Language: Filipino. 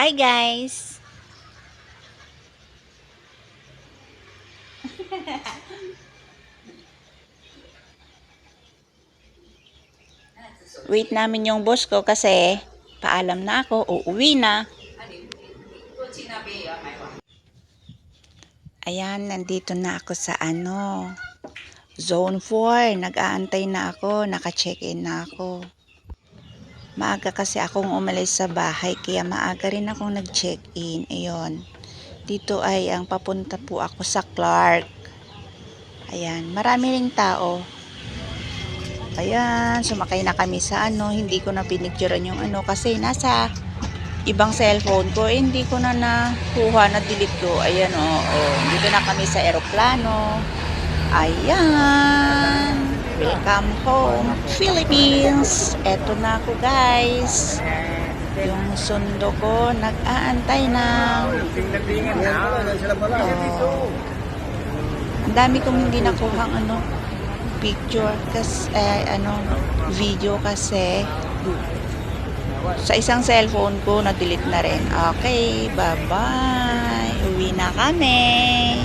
Hi guys! Wait namin yung boss ko kasi paalam na ako, uuwi na. Ayan, nandito na ako sa Zone 4. Nag-aantay na ako, naka-check-in na ako. Maaga kasi akong umalis sa bahay kaya maaga rin akong nag-check-in. Ayun. Dito ay ang papunta po ako sa Clark. Ayan, marami ring tao. Ayan, sumakay na kami sa hindi ko na pinicturean yung kasi nasa ibang cellphone ko, hindi ko na nakuha, na delete ko. Ayan dito na kami sa eroplano. Ayan, welcome home Philippines. Eto na ako guys, yung sundo ko nag-aantay na. Ang dami kong hindi nakuhang picture kasi video kasi sa isang cellphone ko na delete na rin. Okay, bye bye, uwi na kami.